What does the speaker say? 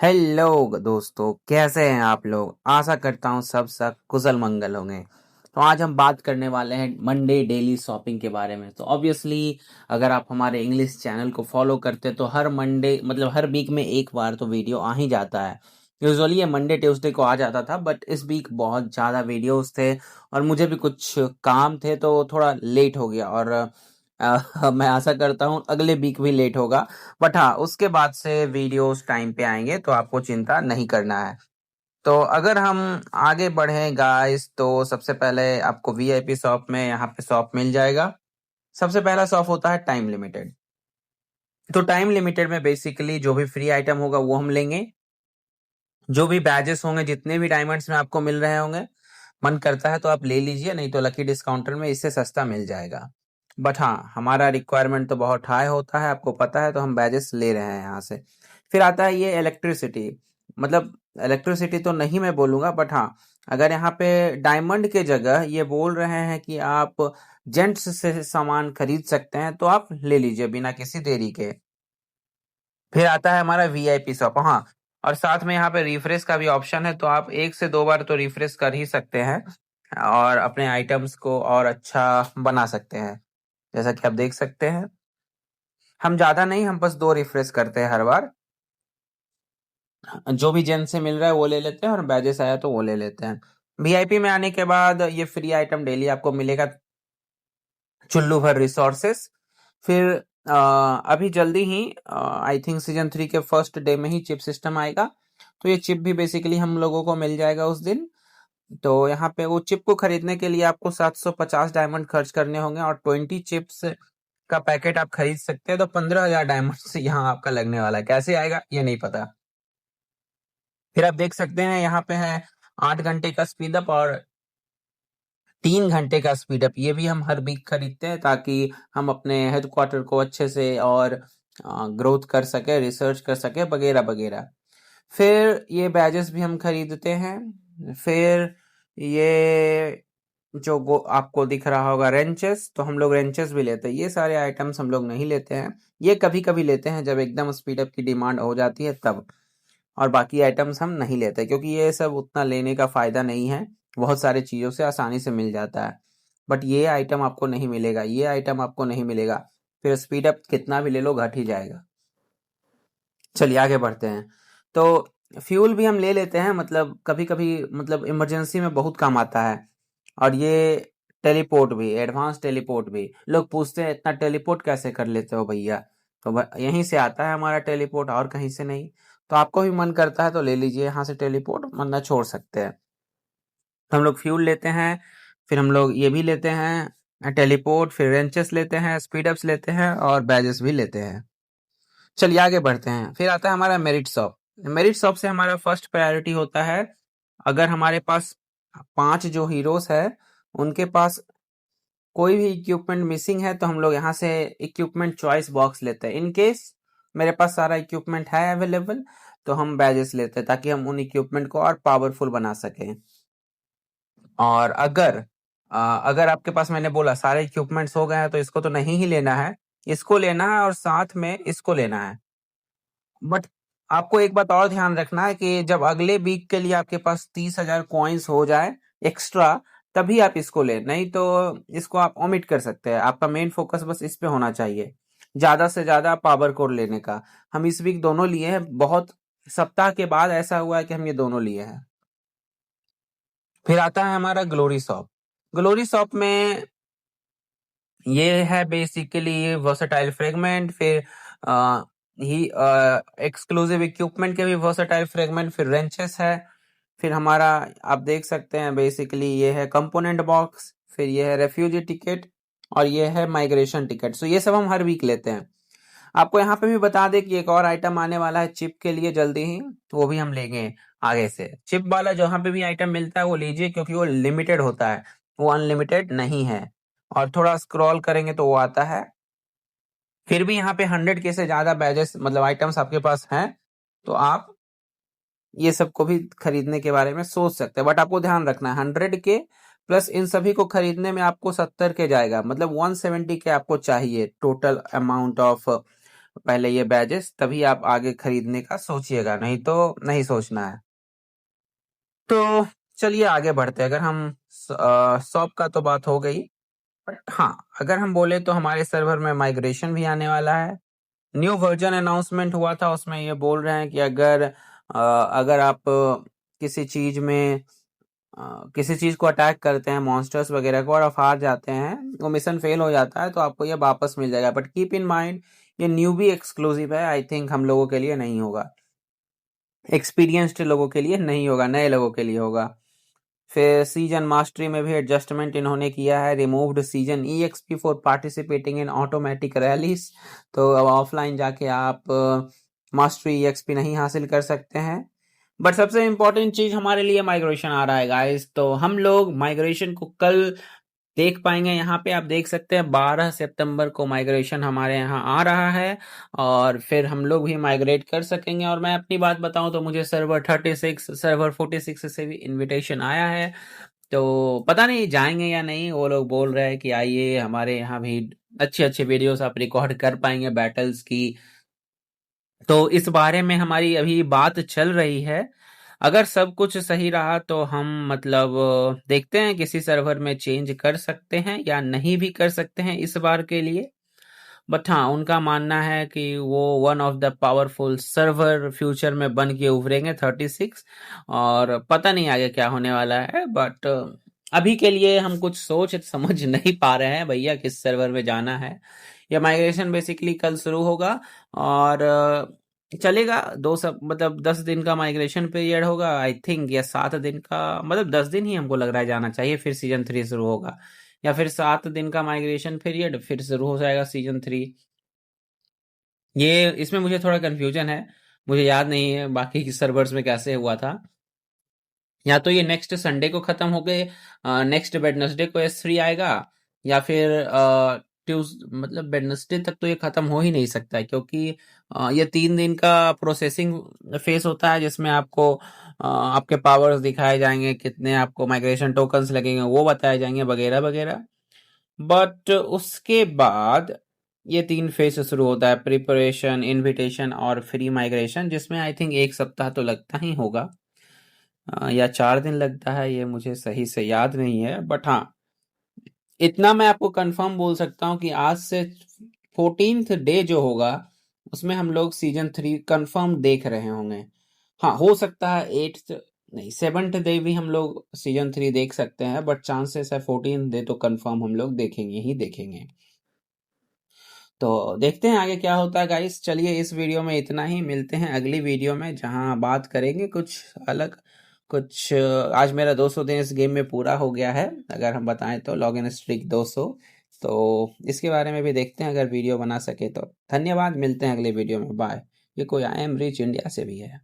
Hello दोस्तों, कैसे हैं आप लोग। आशा करता हूँ सब कुशल मंगल होंगे। तो आज हम बात करने वाले हैं मंडे डेली शॉपिंग के बारे में। तो ऑब्वियसली अगर आप हमारे इंग्लिश चैनल को फॉलो करते हैं तो हर मंडे मतलब हर वीक में एक बार तो वीडियो आ ही जाता है। यूजुअली ये मंडे ट्यूसडे को आ जाता था, बट इस वीक बहुत ज़्यादा वीडियोस थे और मुझे भी कुछ काम थे तो थोड़ा लेट हो गया। और मैं आशा करता हूँ अगले वीक भी लेट होगा, बट हाँ उसके बाद से वीडियोस टाइम पे आएंगे तो आपको चिंता नहीं करना है। तो अगर हम आगे बढ़े गाइस, तो सबसे पहले आपको वीआईपी शॉप में यहाँ पे शॉप मिल जाएगा। सबसे पहला शॉप होता है टाइम लिमिटेड। तो टाइम लिमिटेड में बेसिकली जो भी फ्री आइटम होगा वो हम लेंगे। जो भी बैजेस होंगे, जितने भी डायमंड्स में आपको मिल रहे होंगे, मन करता है तो आप ले लीजिए, नहीं तो लकी डिस्काउंटर में इससे सस्ता मिल जाएगा। बट हाँ, हमारा रिक्वायरमेंट तो बहुत हाई होता है, आपको पता है, तो हम बैजेस ले रहे हैं यहाँ से। फिर आता है ये इलेक्ट्रिसिटी। मतलब इलेक्ट्रिसिटी तो नहीं मैं बोलूँगा, बट हाँ अगर यहाँ पे डायमंड के जगह ये बोल रहे हैं कि आप जेंट्स से सामान खरीद सकते हैं तो आप ले लीजिए बिना किसी देरी के। फिर आता है हमारा वीआईपी शॉप। हाँ, और साथ में यहाँ पे रिफ्रेश का भी ऑप्शन है, तो आप 1 से 2 बार तो रिफ्रेश कर ही सकते हैं और अपने आइटम्स को और अच्छा बना सकते हैं। जैसा कि आप देख सकते हैं, हम ज्यादा नहीं, हम बस 2 रिफ्रेश करते हैं हर बार। जो भी जेन से मिल रहा है वो ले लेते हैं और बैजेस आया तो वो ले लेते हैं। वीआईपी में आने के बाद ये फ्री आइटम डेली आपको मिलेगा, चुल्लू भर रिसोर्सेस। फिर अभी जल्दी ही आई थिंक सीजन 3 के फर्स्ट डे में ही चिप सिस्टम आएगा, तो ये चिप भी बेसिकली हम लोगों को मिल जाएगा उस दिन। तो यहाँ पे वो चिप को खरीदने के लिए आपको 750 डायमंड खर्च करने होंगे और 20 चिप्स का पैकेट आप खरीद सकते हैं, तो 15,000 डायमंड यहाँ आपका लगने वाला है। कैसे आएगा ये नहीं पता। फिर आप देख सकते हैं यहाँ पे है 8 घंटे का स्पीड अप और 3 घंटे का स्पीड अप। ये भी हम हर वीक खरीदते हैं ताकि हम अपने हेडक्वार्टर को अच्छे से और ग्रोथ कर सके, रिसर्च कर सके, वगैरह वगैरह। फिर ये बैजेस भी हम खरीदते हैं। फिर ये जो आपको दिख रहा होगा रेंचेस, तो हम लोग रेंचेस भी लेते हैं। ये सारे आइटम्स हम लोग नहीं लेते हैं, ये कभी कभी लेते हैं जब एकदम स्पीड अप की डिमांड हो जाती है तब। और बाकी आइटम्स हम नहीं लेते क्योंकि ये सब उतना लेने का फायदा नहीं है, बहुत सारी चीज़ों से आसानी से मिल जाता है। बट ये आइटम आपको नहीं मिलेगा, ये आइटम आपको नहीं मिलेगा, फिर स्पीड अप कितना भी ले लो घट ही जाएगा। चलिए आगे बढ़ते हैं। तो फ्यूल भी हम ले लेते हैं, मतलब कभी कभी, मतलब इमरजेंसी में बहुत काम आता है। और ये टेलीपोर्ट भी, एडवांस टेलीपोर्ट भी, लोग पूछते हैं इतना टेलीपोर्ट कैसे कर लेते हो भैया। तो यहीं से आता है हमारा टेलीपोर्ट, और कहीं से नहीं। तो आपको भी मन करता है तो ले लीजिए यहाँ से टेलीपोर्ट, वरना छोड़ सकते हैं। हम लोग फ्यूल लेते हैं, फिर हम लोग ये भी लेते हैं टेलीपोर्ट, फिर रेंचेस लेते हैं, स्पीड अप्स लेते हैं और बैजेस भी लेते हैं। चलिए आगे बढ़ते हैं। फिर आता है हमारा मेरिट शॉप। मेरिट शॉप से हमारा फर्स्ट प्रायोरिटी होता है, अगर हमारे पास 5 जो हीरोज है उनके पास कोई भी इक्विपमेंट मिसिंग है तो हम लोग यहाँ से इक्विपमेंट चॉइस बॉक्स लेते हैं। इन केस मेरे पास सारा इक्विपमेंट है अवेलेबल, तो हम बैजेस लेते हैं ताकि हम उन इक्विपमेंट को और पावरफुल बना सकें। और अगर आपके पास, मैंने बोला सारे इक्विपमेंट्स हो गए हैं, तो इसको तो नहीं ही लेना है, इसको लेना है और साथ में इसको लेना है। बट आपको एक बात और ध्यान रखना है कि जब अगले वीक के लिए आपके पास 30,000 कॉइन्स हो जाए एक्स्ट्रा, तभी आप इसको ले, नहीं तो इसको आप ओमिट कर सकते हैं। आपका मेन फोकस बस इस पे होना चाहिए, ज्यादा से ज्यादा पावर कोर लेने का। हम इस वीक दोनों लिए हैं, बहुत सप्ताह के बाद ऐसा हुआ है कि हम ये दोनों लिए हैं। फिर आता है हमारा ग्लोरी शॉप। ग्लोरी शॉप में ये है बेसिकली वर्सटाइल फ्रेगमेंट, फिर ही एक्सक्लूसिव इक्विपमेंट के भी वर्सटाइल फ्रेगमेंट, फिर रेंचेस है। फिर हमारा, आप देख सकते हैं बेसिकली ये है कंपोनेंट बॉक्स, फिर ये है रेफ्यूजी टिकट और ये है माइग्रेशन टिकट। सो ये सब हम हर वीक लेते हैं। आपको यहाँ पे भी बता दें कि एक और आइटम आने वाला है चिप के लिए जल्दी ही, तो वो भी हम लेंगे आगे से। चिप वाला जहाँ पे भी आइटम मिलता है वो लीजिए, क्योंकि वो लिमिटेड होता है, वो अनलिमिटेड नहीं है। और थोड़ा स्क्रॉल करेंगे तो वो आता है। फिर भी यहाँ पे 100 के से ज्यादा बैजेस मतलब आइटम्स आपके पास हैं, तो आप ये सब को भी खरीदने के बारे में सोच सकते हैं। बट आपको ध्यान रखना है 100 के प्लस इन सभी को खरीदने में आपको 70 के जाएगा, मतलब 170 के आपको चाहिए टोटल अमाउंट ऑफ पहले ये बैजेस, तभी आप आगे खरीदने का सोचिएगा, नहीं तो नहीं सोचना है। तो चलिए आगे बढ़ते हैं। अगर हम शॉप का तो बात हो गई, बट हाँ, अगर हम बोले तो हमारे सर्वर में माइग्रेशन भी आने वाला है। न्यू वर्जन अनाउंसमेंट हुआ था, उसमें ये बोल रहे हैं कि अगर आप किसी चीज में किसी चीज को अटैक करते हैं, मॉन्स्टर्स वगैरह को, और आप हार जाते हैं, वो मिशन फेल हो जाता है, तो आपको ये वापस मिल जाएगा। बट कीप इन माइंड, ये न्यूबी एक्सक्लूसिव है, आई थिंक हम लोगों के लिए नहीं होगा, एक्सपीरियंस्ड लोगों के लिए नहीं होगा, नए लोगों के लिए होगा। फिर सीजन मास्टरी में भी एडजस्टमेंट इन्होंने किया है, removed season EXP for participating in automatic rallies. तो अब ऑफलाइन जाके आप मास्टरी ईएक्सपी नहीं हासिल कर सकते हैं। बट सबसे इम्पोर्टेंट चीज हमारे लिए माइग्रेशन आ रहा है गाइस, तो हम लोग माइग्रेशन को कल देख पाएंगे। यहाँ पे आप देख सकते हैं 12 सितंबर को माइग्रेशन हमारे यहाँ आ रहा है, और फिर हम लोग भी माइग्रेट कर सकेंगे। और मैं अपनी बात बताऊं तो मुझे सर्वर 36 सर्वर 46 से भी इनविटेशन आया है, तो पता नहीं जाएंगे या नहीं। वो लोग बोल रहे हैं कि आइए, हमारे यहाँ भी अच्छे अच्छे वीडियोस आप रिकॉर्ड कर पाएंगे बैटल्स की। तो इस बारे में हमारी अभी बात चल रही है। अगर सब कुछ सही रहा तो हम मतलब देखते हैं, किसी सर्वर में चेंज कर सकते हैं या नहीं भी कर सकते हैं इस बार के लिए। बट हाँ, उनका मानना है कि वो one of the powerful server future में बन के उभरेंगे 36। और पता नहीं आगे क्या होने वाला है, बट अभी के लिए हम कुछ सोच समझ नहीं पा रहे हैं भैया किस सर्वर में जाना है। यह माइग्रेशन बेसिकली कल शुरू होगा, और चलेगा दो सब मतलब 10 दिन का माइग्रेशन पीरियड होगा आई थिंक, या 7 दिन का, मतलब 10 दिन ही हमको लग रहा है जाना चाहिए, फिर सीजन 3 शुरू होगा। या फिर 7 दिन का माइग्रेशन पीरियड, फिर शुरू हो जाएगा सीजन 3। ये इसमें मुझे थोड़ा कंफ्यूजन है, मुझे याद नहीं है बाकी सर्वर्स में कैसे हुआ था। या तो ये नेक्स्ट संडे को खत्म हो गए, नेक्स्ट वेडनेसडे को S3 आएगा, या फिर ट्यूज मतलब वेडनेसडे तक तो ये खत्म हो ही नहीं सकता है, क्योंकि ये 3 दिन का प्रोसेसिंग फेस होता है, जिसमें आपको आपके पावर्स दिखाए जाएंगे, कितने आपको माइग्रेशन टोकन्स लगेंगे वो बताए जाएंगे, वगैरह वगैरह। बट उसके बाद ये 3 फेज शुरू होता है, प्रिपरेशन, इनविटेशन और फ्री माइग्रेशन, जिसमें आई थिंक 1 सप्ताह तो लगता ही होगा, या 4 दिन लगता है, ये मुझे सही से याद नहीं है। बट हाँ, इतना मैं आपको कंफर्म बोल सकता हूँ कि आज से 14th डे जो होगा, उसमें हम लोग सीजन 3 कंफर्म देख रहे होंगे। हाँ, हो सकता है 8th नहीं 7th डे भी हम लोग सीजन 3 देख सकते हैं, बट चांसेस है 14th डे तो कंफर्म हम लोग देखेंगे ही देखेंगे। तो देखते हैं आगे क्या होता है गाइस। चलिए इस वीडियो में इतना ही, मिलते हैं अगली वीडियो में जहां बात करेंगे कुछ अलग। कुछ आज मेरा 200 दिन इस गेम में पूरा हो गया है, अगर हम बताएं तो लॉग इन स्ट्रिक 200। तो इसके बारे में भी देखते हैं अगर वीडियो बना सके तो। धन्यवाद, मिलते हैं अगले वीडियो में, बाय। ये कोई आई एम रिच इंडिया से भी है।